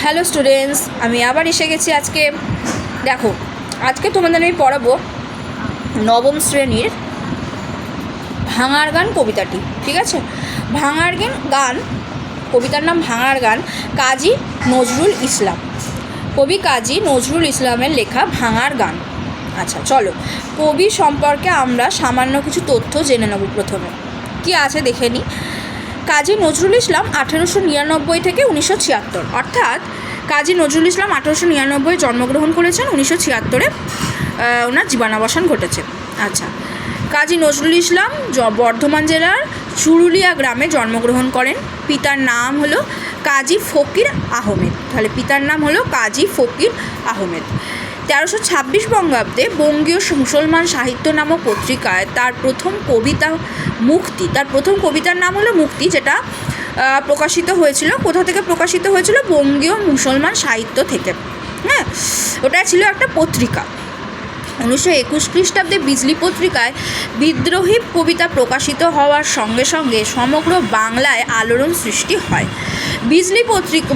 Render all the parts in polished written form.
Hello students, আমি আবার এসে গেছি আজকে। দেখো, আজকে তোমাদের আমি পড়াবো নবম শ্রেণীর ভাঙার গান কবিতাটি। ঠিক আছে, ভাঙার গান কবিতার নাম ভাঙার গান, কাজী নজরুল ইসলাম। কবি কাজী নজরুল ইসলামের লেখা ভাঙার গান। আচ্ছা চলো, কবি সম্পর্কে আমরা সামান্য কিছু তথ্য জেনে নেব। প্রথমে কি আছে দেখে নিই। কাজী নজরুল ইসলাম 1899 থেকে 1976, অর্থাৎ কাজী নজরুল ইসলাম 1899 জন্মগ্রহণ করেছেন, 1976 ওনার জীবনাবসান ঘটেছে। আচ্ছা, কাজী নজরুল ইসলাম বর্ধমান জেলার চুরুলিয়া গ্রামে জন্মগ্রহণ করেন। পিতার নাম হলো কাজী ফকির আহমেদ। তাহলে পিতার নাম হলো কাজী ফকির আহমেদ। 1326 বঙ্গাব্দে বঙ্গীয় মুসলমান সাহিত্য নামক পত্রিকায় তার প্রথম কবিতা মুক্তি, তার প্রথম কবিতার নাম হলো মুক্তি, যেটা প্রকাশিত হয়েছিল। কোথা থেকে প্রকাশিত হয়েছিল? বঙ্গীয় মুসলমান সাহিত্য থেকে। হ্যাঁ, ওটা ছিল একটা পত্রিকা। 1921 খ্রিস্টাব্দে বিজলি পত্রিকায় বিদ্রোহী কবিতা প্রকাশিত হওয়ার সঙ্গে সঙ্গে সমগ্র বাংলায় আলোড়ন সৃষ্টি হয়।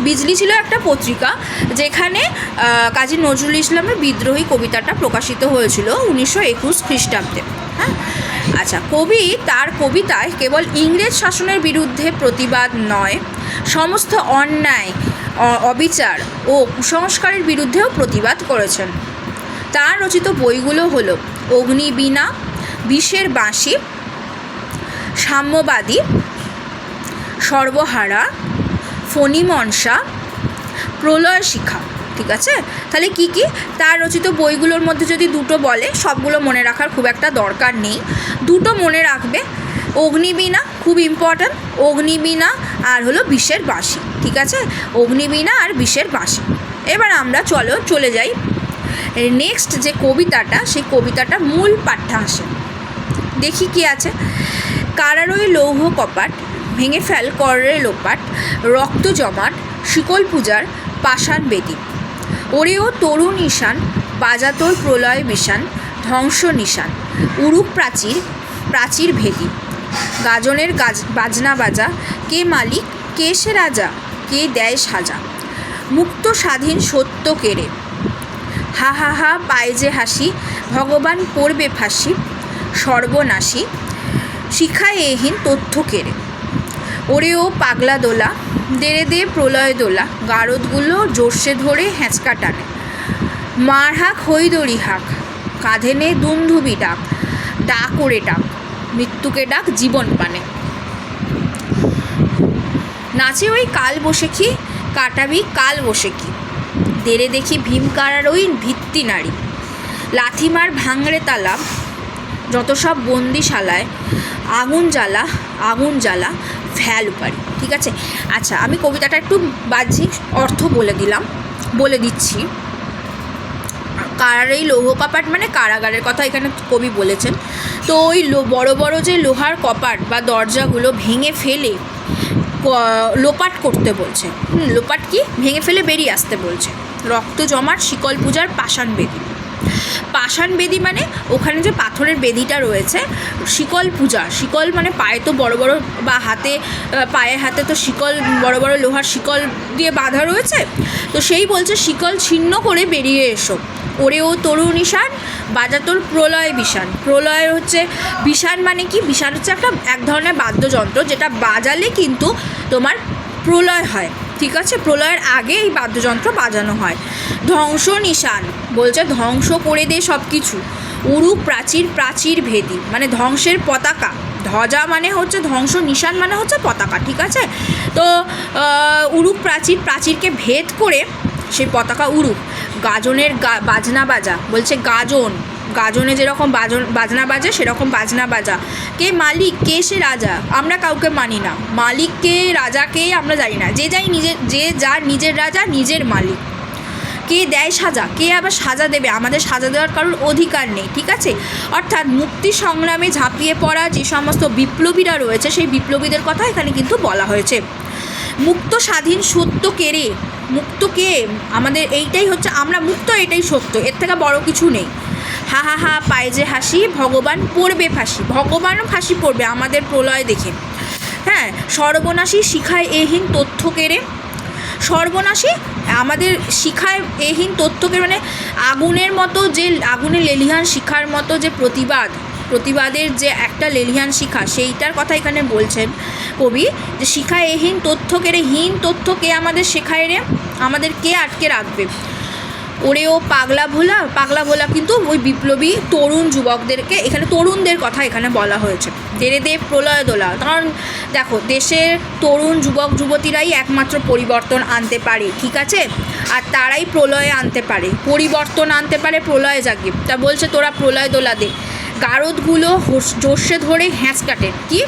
বিজলি ছিল একটা পত্রিকা যেখানে কাজী নজরুল ইসলামের বিদ্রোহী কবিতাটা প্রকাশিত হয়েছিল 1921 খ্রিস্টাব্দে। হ্যাঁ, আচ্ছা, কবি তার কবিতায় কেবল ইংরেজ শাসনের বিরুদ্ধে প্রতিবাদ নয়, সমস্ত অন্যায়, অবিচার ও কুসংস্কারের বিরুদ্ধেও প্রতিবাদ করেছেন। তার রচিত বইগুলো হলো অগ্নিবীণা, বিষের বাঁশি, সাম্যবাদী, সর্বহারা, ফণিমনসা, প্রলয় শিখা। ঠিক আছে, তাহলে কি কি তার রচিত বইগুলোর মধ্যে যদি দুটো বলে, সবগুলো মনে রাখার খুব একটা দরকার নেই, দুটো মনে রাখবে। অগ্নিবীণা খুব ইম্পর্ট্যান্ট, অগ্নিবীণা আর হলো বিষের বাঁশি। ঠিক আছে, অগ্নিবীণা আর বিষের বাঁশি। এবার আমরা চলে যাই নেক্সট যে কবিতাটা, সেই কবিতাটা মূল পাঠ্যাংশে দেখি কি আছে। কারারই লৌহ কপাট, ভেঙে ফেল করে লোপাট, রক্ত জমাট, শিকল পূজার পাষাণ বেদি। ওরেও তরুণ ঈশান, বাজা তোর প্রলয় বিষান, ধ্বংস নিশান, উরুক প্রাচীর প্রাচীর ভেদি। গাজনের বাজনা বাজা, কে মালিক কে সে রাজা, কে দেয় সাজা। মুক্ত স্বাধীন সত্য কেড়ে, হা হা হা পায় যে হাসি, ভগবান করবে ফাঁসি, সর্বনাশী শিখায় এহীন তথ্য কেড়ে। ওরে ও পাগলা দোলা, দেরে দে প্রলয় দোলা, গারদগুলো জোরসে ধরে হ্যাঁচকা টানে। মার হাক হৈদরি হাক, কাঁধে নে দুন্ধুবি ডাক, ডাক ওরে ডাক, মৃত্যুকে ডাক জীবন পানে। নাচে ওই কাল বসেখি, কাটাবি কাল বসেখি, দেরে দেখি ভীমকারার ওই ভিত্তি নারী। লাথিমার ভাঙড়ে তালা, যত সব বন্দিশালায়, আগুন জ্বালা আগুন জ্বালা, ফ্যাল উপারি। ঠিক আছে, আচ্ছা, আমি কবিতাটা একটু বাহ্যিক অর্থ বলে দিচ্ছি। কারার এই লৌহ কপাট মানে কারাগারের কথা এখানে কবি বলেছেন। তো ওই বড় বড় যে লোহার কপাট বা দরজাগুলো ভেঙে ফেলে লোপাট করতে বলছে। লোপাট কি? ভেঙে ফেলে বেরিয়ে আসতে বলছে। রক্ত জমাট, শিকল পূজার পাষাণ বেদি। পাষাণ বেদি মানে ওখানে যে পাথরের বেদিটা রয়েছে, শিকল পূজা, শিকল মানে পায়ে তো বড় বড়, বা হাতে, পায়ে হাতে তো শিকল, বড় বড় লোহার শিকল দিয়ে বাঁধা রয়েছে। তো সেই বলছে শিকল ছিন্ন করে বেরিয়ে এসো। ওরে ও তরুণ ঈশান, বাজা তোর প্রলয় বিষান। প্রলয় হচ্ছে, বিষান মানে কি? বিষান হচ্ছে এক ধরনের বাদ্যযন্ত্র, যেটা বাজালে কিন্তু তোমার প্রলয় হয়। ঠিক আছে, প্রলয়ের আগে এই বাদ্যযন্ত্র বাজানো হয়। ধ্বংস নিশান বলছে ধ্বংস করে দে সব কিছু। উরুক প্রাচীর প্রাচীর ভেদি মানে ধ্বংসের পতাকা। ধ্বজা মানে হচ্ছে ধ্বংস, নিশান মানে হচ্ছে পতাকা। ঠিক আছে, তো উরুক প্রাচীরকে ভেদ করে সেই পতাকা উরুক। গাজনের বাজনা বাজা বলছে গাজনে যেরকম বাজনা বাজে সেরকম বাজনা বাজা। কে মালিক কে সে রাজা, আমরা কাউকে মানি না। মালিক কে রাজা কে আমরা জানি না। যে যার নিজের রাজা, নিজের মালিক। কে দেয় সাজা, কে আবার সাজা দেবে? আমাদের সাজা দেওয়ার কারোর অধিকার নেই। ঠিক আছে, অর্থাৎ মুক্তি সংগ্রামে ঝাঁপিয়ে পড়া যে সমস্ত বিপ্লবীরা রয়েছে, সেই বিপ্লবীদের কথা এখানে কিন্তু বলা হয়েছে। মুক্ত স্বাধীন সত্য কেড়ে, মুক্ত কে? আমাদের এইটাই হচ্ছে, আমরা মুক্ত, এটাই সত্য, এর থেকে বড় কিছু নেই। হা হা হা পায় যে হাসি, ভগবান পড়বে ফাঁসি। ভগবানও ফাঁসি পড়বে আমাদের প্রলয় দেখে। হ্যাঁ, সর্বনাশী শিখায় এহীন তথ্য কেড়ে, সর্বনাশী আমাদের শিখায় এহীন তথ্যকে, মানে আগুনের মতো যে আগুনে লেলিহান শিখার মতো যে প্রতিবাদের যে একটা লেলিহান শিখা, সেইটার কথা এখানে বলছেন কবি, যে শিখায় এহীন তথ্যকে রে, হীন তথ্যকে আমাদের শেখায় রে, আমাদের কে আটকে রাখবে? ওরে ও পাগলা ভোলা কিন্তু ওই বিপ্লবী তরুণ যুবকদেরকে, এখানে তরুণদের কথা এখানে বলা হয়েছে। দেরে দে প্রলয় দোলা, কারণ দেখো দেশের তরুণ যুবক যুবতীরাই একমাত্র পরিবর্তন আনতে পারে, ঠিক আছে? আর তারাই প্রলয়ে আনতে পারে, পরিবর্তন আনতে পারে, প্রলয় জাগে। তা বলছে তোরা প্রলয় দোলা দে, গারদগুলো জোরসে ধরে হ্যাঁচকা টেন, কি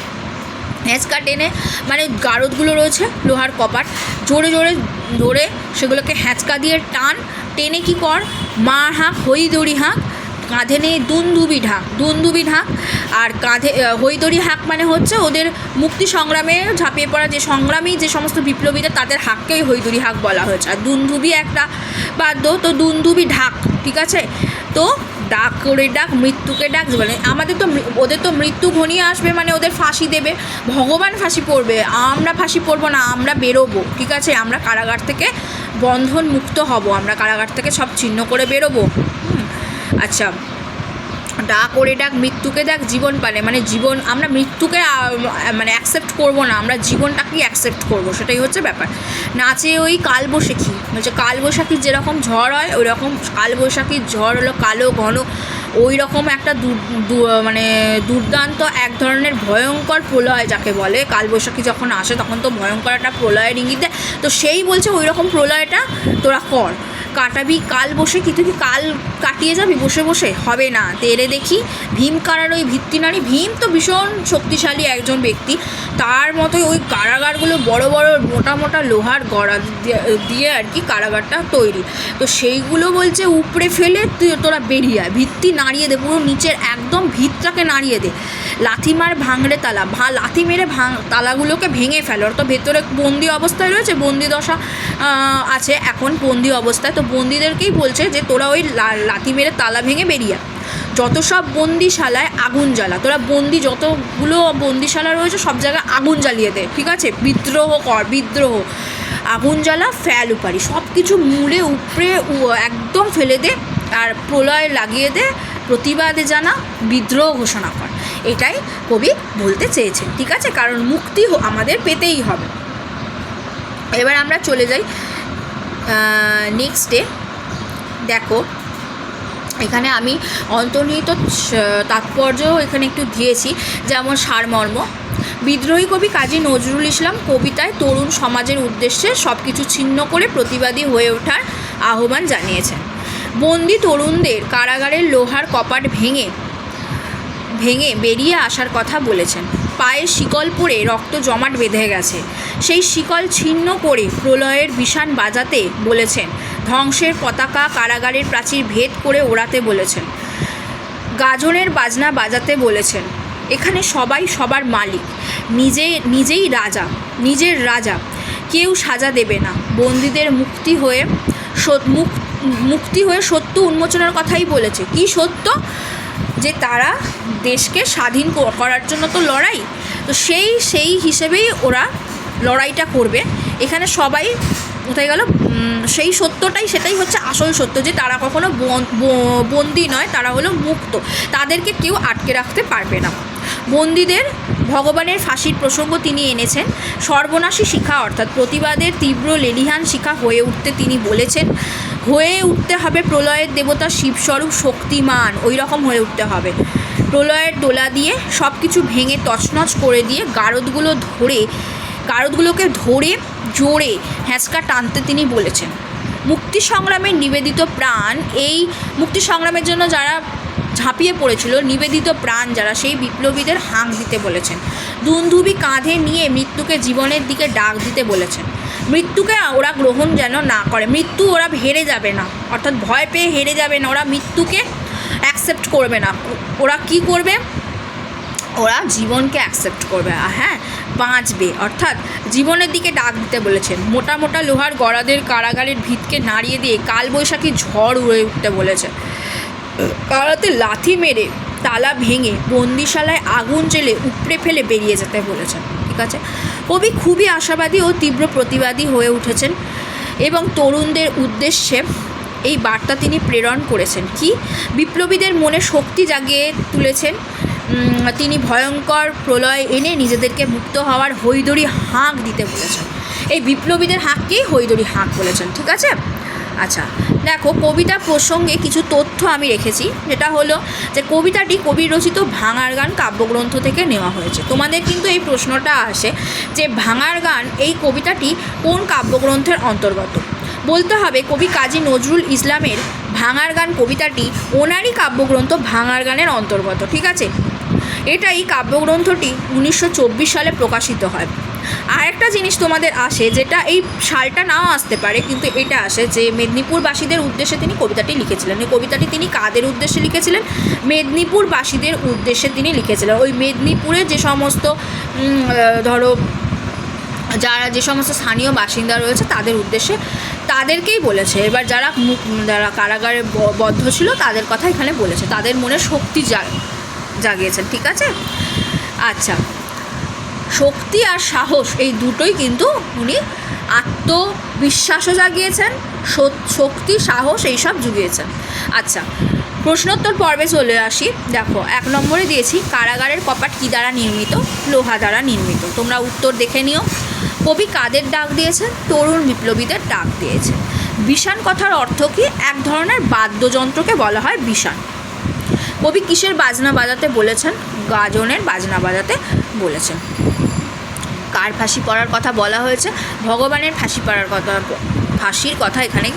হ্যাঁচকা টেনে, মানে গারদগুলো রয়েছে লোহার কপাট, জোরে জোরে ধরে সেগুলোকে হ্যাঁচকা দিয়ে টেনে কি কর, মার হাঁক, হইদড়ি হাঁক, কাঁধে নেই দুন্দুবি ঢাক, আর কাঁধে হইদড়ি হাঁক মানে হচ্ছে ওদের মুক্তি সংগ্রামে ঝাঁপিয়ে পড়া যে সংগ্রামী যে সমস্ত বিপ্লবীরা, তাদের হাঁককেই হইদড়ি হাঁক বলা হয়েছে। আর দুন্দুবি একটা বাদ্য, তো দুন্দুবি ঢাক, ঠিক আছে? তো ডাক করে ডাক, মৃত্যুকে ডাক, মানে আমাদের তো ওদের তো মৃত্যু ঘনিয়ে আসবে, মানে ওদের ফাঁসি দেবে, ভগবান ফাঁসি পড়বে, আমরা ফাঁসি পড়বো না, আমরা বেরোবো, ঠিক আছে? আমরা কারাগার থেকে বন্ধন মুক্ত হব, আমরা কারাগার থেকে সব ছিন্ন করে বেরোবো। আচ্ছা, ডাক ওরে ডাক, মৃত্যুকে ডাক, জীবন পালে, মানে জীবন, আমরা মৃত্যুকে মানে অ্যাকসেপ্ট করব না, আমরা জীবনটাকেই অ্যাকসেপ্ট করব, সেটাই হচ্ছে ব্যাপার। নাচে ওই কালবৈশাখী, বলছে কালবৈশাখীর যেরকম ঝড় হয় ওই রকম কালবৈশাখীর ঝড় হলো কালো ঘন, ওই রকম একটা মানে দুর্দান্ত এক ধরনের ভয়ঙ্কর প্রলয় যাকে বলে। কালবৈশাখী যখন আসে তখন তো ভয়ঙ্কর একটা প্রলয়ের ইঙ্গিত দেয়, তো সেই বলছে ওই রকম প্রলয়টা তোরা কর, কাটাবি কাল বসে, কি তুই কি কাল কাটিয়ে যাবি বসে বসে? হবে না। তেরে দেখি ভীম কারার ওই ভিত্তি নারী, ভীম তো ভীষণ শক্তিশালী একজন ব্যক্তি, তার মতোই ওই কারাগারগুলো বড় বড় মোটা মোটা লোহার গড়া দিয়ে আর কি কারাগারটা তৈরি, তো সেইগুলো বলছে উপড়ে ফেলে তোরা বেরিয়ে আয়, ভিত্তি নাড়িয়ে দে, পুরো নিচের একদম ভিতটাকে নাড়িয়ে দে, লাথি মার ভাঙড়ে তালা, লাথি মেরে তালাগুলোকে ভেঙে ফেলো। তো ভেতরে বন্দি অবস্থায় রয়েছে, বন্দি দশা আছে এখন বন্দি অবস্থায়, তো বন্দিদেরকেই বলছে যে তোরা ওই লাথি মেরে তালা ভেঙে বেরিয়ে, যত সব বন্দিশালায় আগুন জ্বালা, তোরা বন্দি যতগুলো বন্দিশালা রয়েছে সব জায়গায় আগুন জ্বালিয়ে দে, ঠিক আছে? বিদ্রোহ কর, বিদ্রোহ, আগুন জ্বালা, ফেল উপারি, সব কিছু মূলে উপড়ে একদম ফেলে দে, আর প্রলয় লাগিয়ে দে, প্রতিবাদে জানা, বিদ্রোহ ঘোষণা কর। এটাই কবি বলতে চেয়েছেন, ঠিক আছে? কারণ মুক্তি আমাদের পেতেই হবে। এবার আমরা চলে যাই নেক্সটে। দেখো এখানে আমি অন্তর্নিহিত তাৎপর্য এখানে একটু দিয়েছি, যেমন সারমর্ম। বিদ্রোহী কবি কাজী নজরুল ইসলাম কবিতায় তরুণ সমাজের উদ্দেশ্যে সব কিছু ছিন্ন করে প্রতিবাদী হয়ে ওঠার আহ্বান জানিয়েছেন। বন্দি তরুণদের কারাগারের লোহার কপাট ভেঙে বেরিয়ে আসার কথা বলেছেন। পায়ে শিকল পরে রক্ত জমাট বেঁধে গেছে, সেই শিকল ছিন্ন করে প্রলয়ের বিষাণ বাজাতে বলেছেন। ধ্বংসের পতাকা কারাগারের প্রাচীর ভেদ করে ওড়াতে বলেছেন। গাজনের বাজনা বাজাতে বলেছেন। এখানে সবাই সবার মালিক, নিজেই রাজা, নিজের রাজা, কেউ সাজা দেবে না। বন্দীদের মুক্তি হয়ে সত্য উন্মোচনের কথাই বলেছে। কি সত্য? যে তারা দেশকে স্বাধীন করার জন্য তো লড়াই, তো সেই হিসেবেই ওরা লড়াইটা করবে। এখানে সবাই কোথায় গেল, সেই সত্যটাই, সেটাই হচ্ছে আসল সত্য, যে তারা কখনো বন্দি নয়, তারা হলো মুক্ত, তাদেরকে কেউ আটকে রাখতে পারবে না। বন্দীদের ভগবানের ফাঁসির প্রসঙ্গ তিনি এনেছেন। সর্বনাশী শিখা অর্থাৎ প্রতিবাদের তীব্র লেলিহান শিখা হয়ে উঠতে তিনি বলেছেন। হয়ে উঠতে হবে প্রলয়ের দেবতা শিবস্বরূপ শক্তিমান, ওই রকম হয়ে উঠতে হবে। প্রলয়ের দোলা দিয়ে সব কিছু ভেঙে তছনছ করে দিয়ে গারদগুলোকে ধরে জোরে হ্যাঁচকা টানতে তিনি বলেছেন। মুক্তি সংগ্রামের নিবেদিত প্রাণ, এই মুক্তি সংগ্রামের জন্য যারা ঝাঁপিয়ে পড়েছিল, নিবেদিত প্রাণ যারা, সেই বিপ্লবীদের হাঁক দিতে বলেছেন। দুন্দুবি কাঁধে নিয়ে মৃত্যুকে জীবনের দিকে ডাক দিতে বলেছেন। মৃত্যুকে ওরা গ্রহণ যেন না করে, মৃত্যু ওরা হেরে যাবে না, অর্থাৎ ভয় পেয়ে হেরে যাবে না, ওরা মৃত্যুকে অ্যাকসেপ্ট করবে না। ওরা কি করবে? ওরা জীবনকে অ্যাকসেপ্ট করবে, হ্যাঁ, বাঁচবে, অর্থাৎ জীবনের দিকে ডাক দিতে বলেছেন। মোটা মোটা লোহার গড়াদের কারাগারের ভিতকে নাড়িয়ে দিয়ে কালবৈশাখী ঝড় উড়ে উঠতে বলেছে। কারাতে লাথি মেরে তালা ভেঙে বন্দিশালায় আগুন জ্বেলে উপড়ে ফেলে বেরিয়ে যেতে বলেছেন, ঠিক আছে? কবি খুবই আশাবাদী ও তীব্র প্রতিবাদী হয়ে উঠেছেন। এবং তরুণদের উদ্দেশ্যে এই বার্তা তিনি প্রেরণ করেছেন। কি? বিপ্লবীদের মনে শক্তি জাগিয়ে তুলেছেন। তিনি ভয়ঙ্কর প্রলয় এনে নিজেদেরকে মুক্ত হওয়ার হৈদড়ি হাঁক দিতে বলেছেন। এই বিপ্লবীদের হাঁককেই হৈদড়ি হাঁক বলেছেন, ঠিক আছে? আচ্ছা, দেখো কবিতা প্রসঙ্গে কিছু তথ্য আমি রেখেছি, যেটা হলো যে কবিতাটি কবির রচিত ভাঙার গান কাব্যগ্রন্থ থেকে নেওয়া হয়েছে। তোমাদের কিন্তু এই প্রশ্নটা আসে যে ভাঙার গান এই কবিতাটি কোন কাব্যগ্রন্থের অন্তর্গত। বলতে হবে কবি কাজী নজরুল ইসলামের ভাঙার গান কবিতাটি ওনারই কাব্যগ্রন্থ ভাঙার গানের অন্তর্গত, ঠিক আছে? এটাই কাব্যগ্রন্থটি 1924 সালে প্রকাশিত হয়। আর একটা জিনিস তোমাদের আসে, যেটা এই সালটা নাও আসতে পারে, কিন্তু এটা আসে যে মেদিনীপুরবাসীদের উদ্দেশ্যে তিনি কবিতাটি লিখেছিলেন। এই কবিতাটি তিনি কাদের উদ্দেশ্যে লিখেছিলেন? মেদিনীপুরবাসীদের উদ্দেশ্যে তিনি লিখেছিলেন। ওই মেদিনীপুরের যে সমস্ত ধরো যারা যে সমস্ত স্থানীয় বাসিন্দা রয়েছে তাদের উদ্দেশ্যে, তাদেরকেই বলেছে। এবার যারা কারাগারে বদ্ধ ছিল তাদের কথা এখানে বলেছে, তাদের মনে শক্তি জাগিয়েছেন, ঠিক আছে? আচ্ছা, শক্তি আর সাহস এই দুটোই কিন্তু উনি আত্মবিশ্বাসও জাগিয়েছেন, শক্তি সাহস এইসব জুগিয়েছেন। আচ্ছা, প্রশ্নোত্তর পর্বে চলে আসি। দেখো 1 নম্বরে দিয়েছি কারাগারের কপাট কী দ্বারা নির্মিত? লোহা দ্বারা নির্মিত। তোমরা উত্তর দেখে নিও। কবি কাদের ডাক দিয়েছেন? তরুণ বিপ্লবীদের ডাক দিয়েছেন। বিষাণ কথার অর্থ কি? এক ধরনের বাদ্যযন্ত্রকে বলা হয় বিষাণ। কবি কিসের বাজনা বাজাতে বলেছেন? গাজনের বাজনা বাজাতে বলেছেন। কার ফাঁসি পড়ার কথা বলা হয়েছে? ভগবানের ফাঁসির কথা এখানে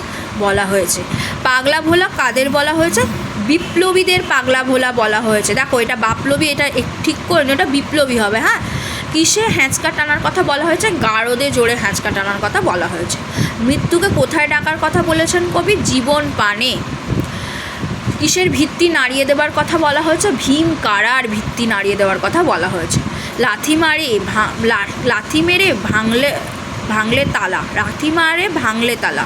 বলা হয়েছে। পাগলা ভোলা কাদের বলা হয়েছে? বিপ্লবীদের পাগলা ভোলা বলা হয়েছে। দেখো এটা বাপলবী, এটা ঠিক করে এটা বিপ্লবী হবে। হ্যাঁ, কিসে হ্যাঁচকা টানার কথা বলা হয়েছে? গারদে জোরে হ্যাঁচকা টানার কথা বলা হয়েছে। মৃত্যুকে কোথায় ডাকার কথা বলেছেন কবি? জীবন পানে। কিসের ভিত্তি নাড়িয়ে দেওয়ার কথা বলা হয়েছে? ভীম কারার ভিত্তি নাড়িয়ে দেওয়ার কথা বলা হয়েছে। লাথি মেরে ভাঙলে তালা। লাথি মারে ভাঙলে তালা।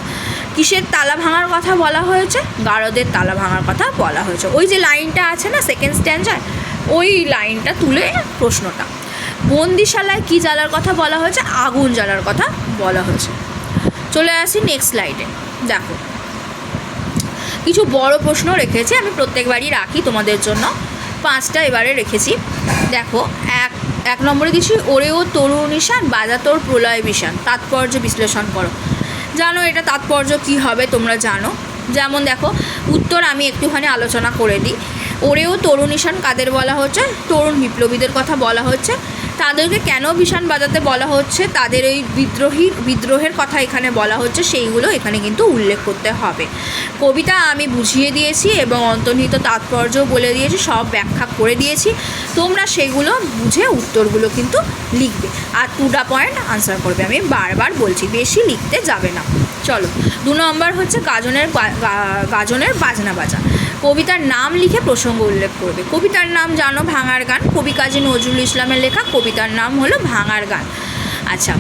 কিসের তালা ভাঙার কথা বলা হয়েছে? গারদের তালা ভাঙার কথা বলা হয়েছে। ওই যে লাইনটা আছে না সেকেন্ড স্ট্যান্ডায়, ওই লাইনটা তুলে প্রশ্নটা। বন্দিশালায় কী জ্বালার কথা বলা হয়েছে? আগুন জ্বালার কথা বলা হয়েছে। চলে আসি নেক্সট স্লাইডে। দেখো কিছু বড় প্রশ্ন রেখেছি, আমি প্রত্যেকবারই রাখি তোমাদের জন্য। 5টা এবারে রেখেছি। দেখো 1 নম্বরে দিচ্ছি ওরে ও তরুণীশান বাজা তোর প্রলয় বিষাণ। তাৎপর্য বিশ্লেষণ করো। জানো এটা তাৎপর্য কি হবে? তোমরা জানো। যেমন দেখো উত্তর আমি একটুখানি আলোচনা করে দিই। ওরে ও তরুণীশান কাদের বলা হচ্ছে? তরুণ বিপ্লবীদের কথা বলা হচ্ছে। তাদেরকে কেন বিষাণ বাজাতে বলা হচ্ছে? তাদের ওই বিদ্রোহের কথা এখানে বলা হচ্ছে, সেইগুলো এখানে কিন্তু উল্লেখ করতে হবে। কবিতা আমি বুঝিয়ে দিয়েছি এবং অন্তর্নিহিত তাৎপর্য বলে দিয়েছি, সব ব্যাখ্যা করে দিয়েছি। তোমরা সেগুলো বুঝে উত্তরগুলো কিন্তু লিখবে আর 2টা পয়েন্ট আনসার করবে। আমি বারবার বলছি বেশি লিখতে যাবে না। চলো 2 নম্বর হচ্ছে গাজনের বাজনা বাজা। কবিতার নাম লিখে প্রসঙ্গ উল্লেখ করবে। কবিতার নাম জানো ভাঙার গান, কবি কাজী নজরুল ইসলামের লেখা কবিতার নাম হলো ভাঙার গান। আচ্ছা,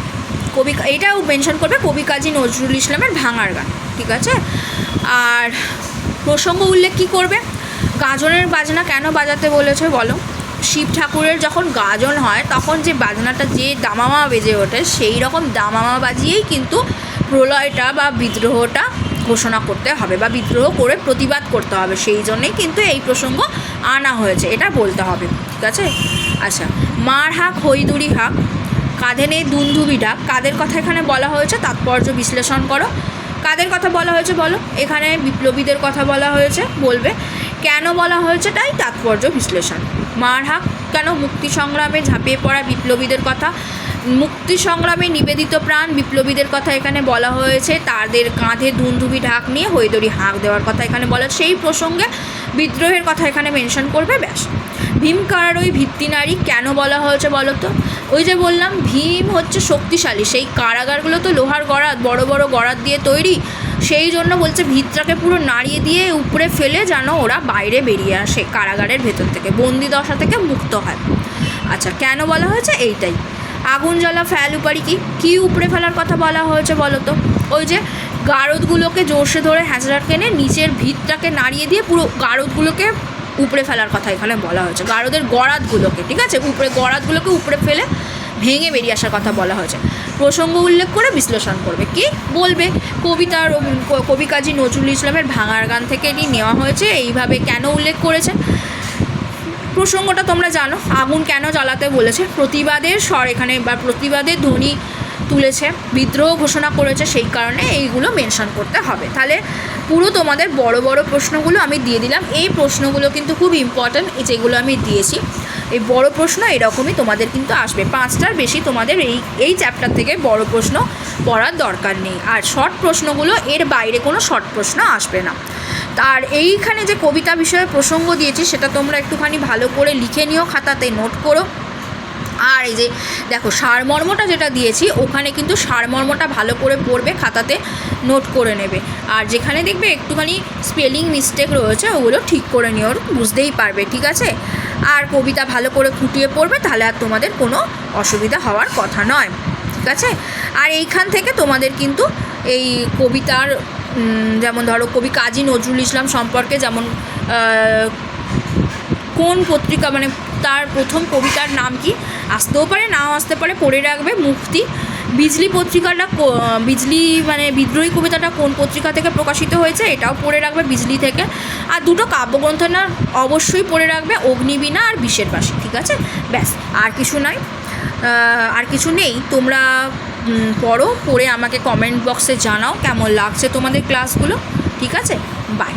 এটাও মেনশন করবে কবি কাজী নজরুল ইসলামের ভাঙার গান, ঠিক আছে? আর প্রসঙ্গ উল্লেখ কী করবে? গাজনের বাজনা কেন বাজাতে বলেছে বলো? শিব ঠাকুরের যখন গাজন হয় তখন যে বাজনাটা যে দামামা বেজে ওঠে, সেই রকম দামামা বাজিয়েই কিন্তু প্রলয়টা বা বিদ্রোহটা ঘোষণা করতে হবে বা বিদ্রোহ করে প্রতিবাদ করতে হবে। সেই জন্যেই কিন্তু এই প্রসঙ্গ আনা হয়েছে, এটা বলতে হবে, ঠিক আছে? আচ্ছা, মার হাঁক হৈদুরি হাঁক, কাঁধে নেই দুন্ধুবি ডাক, কাদের কথা এখানে বলা হয়েছে? তাৎপর্য বিশ্লেষণ করো। কাদের কথা বলা হয়েছে বলো? এখানে বিপ্লবীদের কথা বলা হয়েছে, বলবে কেন বলা হয়েছে, তাই তাৎপর্য বিশ্লেষণ। মার হাঁক কেন? মুক্তি সংগ্রামে ঝাঁপিয়ে পড়া বিপ্লবীদের কথা, মুক্তি সংগ্রামে নিবেদিত প্রাণ বিপ্লবীদের কথা এখানে বলা হয়েছে। তাদের কাঁধে দুন্ধুবি ঢাক নিয়ে হৈদড়ি হাঁক দেওয়ার কথা এখানে বলা, সেই প্রসঙ্গে বিদ্রোহের কথা এখানে মেনশন করবে, ব্যাস। ভীম কারার ওই ভিত্তি নারী কেন বলা হয়েছে বলো তো? ওই যে বললাম ভীম হচ্ছে শক্তিশালী, সেই কারাগারগুলো তো লোহার গড়াত, বড় বড় গড়াত দিয়ে তৈরি, সেই জন্য বলছে ভিতটাকে পুরো নাড়িয়ে দিয়ে উপরে ফেলে যেন ওরা বাইরে বেরিয়ে আসে কারাগারের ভেতর থেকে, বন্দি দশা থেকে মুক্ত হয়। আচ্ছা, কেন বলা হয়েছে? এইটাই। আগুন জ্বালা ফেল উপারি কী উপড়ে ফেলার কথা বলা হয়েছে বলো তো? ওই যে গারদগুলোকে জোরসে ধরে হ্যাঁচড়া টেনে নিচের ভিতটাকে নাড়িয়ে দিয়ে পুরো গারদগুলোকে উপড়ে ফেলার কথা এখানে বলা হয়েছে। গারদের গড়াতগুলোকে, ঠিক আছে, গড়াতগুলোকে উপড়ে ফেলে ভেঙে বেরিয়ে আসার কথা বলা হয়েছে। প্রসঙ্গ উল্লেখ করে বিশ্লেষণ করবে। কি বলবে? কবি কাজী নজরুল ইসলামের ভাঙার গান থেকে এটি নেওয়া হয়েছে, এইভাবে কেন উল্লেখ করেছে। প্রসঙ্গটা তোমরা জানো, আগুন কেন জ্বালাতে বলেছে, প্রতিবাদের স্বর এখানে বা প্রতিবাদের ধ্বনি তুলেছে, বিদ্রোহ ঘোষণা করেছে, সেই কারণে এইগুলো মেনশন করতে হবে। তাহলে পুরো তোমাদের বড় বড় প্রশ্নগুলো আমি দিয়ে দিলাম। এই প্রশ্নগুলো কিন্তু খুব ইম্পর্ট্যান্ট, যেগুলো আমি দিয়েছি। এই বড় প্রশ্ন এরকমই তোমাদের কিন্তু আসবে, 5টার বেশি তোমাদের এই চ্যাপ্টার থেকে বড় প্রশ্ন পড়ার দরকার নেই। আর শর্ট প্রশ্নগুলো এর বাইরে কোনো শর্ট প্রশ্ন আসবে না। আর এইখানে যে কবিতা বিষয়ে প্রসঙ্গ দিয়েছি সেটা তোমরা একটুখানি ভালো করে লিখে নিও, খাতাতে নোট করো। আর এই যে দেখো সারমর্মটা যেটা দিয়েছি, ওখানে কিন্তু সারমর্মটা ভালো করে পড়বে, খাতাতে নোট করে নেবে। আর যেখানে দেখবে একটুখানি স্পেলিং মিস্টেক রয়েছে ওগুলো ঠিক করে নিও, বুঝতেই পারবে, ঠিক আছে। আর কবিতা ভালো করে খুঁটিয়ে পড়বে, তাহলে আর তোমাদের কোনো অসুবিধা হওয়ার কথা নয়, ঠিক আছে। আর এইখান থেকে তোমাদের কিন্তু এই কবিতার যেমন ধরো কবি কাজী নজরুল ইসলাম সম্পর্কে যেমন কোন পত্রিকা, মানে তার প্রথম কবিতার নাম কি, আসতেও পারে নাও আসতে পারে, পড়ে রাখবে। মুক্তি, বিজলি পত্রিকাটা, বিজলি মানে বিদ্রোহী কবিতাটা কোন পত্রিকা থেকে প্রকাশিত হয়েছে এটাও পড়ে রাখবে, বিজলি থেকে। আর দুটো কাব্যগ্রন্থ না অবশ্যই পড়ে রাখবে, অগ্নিবীণা আর বিষের বাসী, ঠিক আছে। ব্যাস, আর কিছু নয়, আর কিছু নেই। তোমরা পড়ে আমাকে কমেন্ট বক্সে জানাও কেমন লাগছে তোমাদের ক্লাসগুলো, ঠিক আছে। বাই।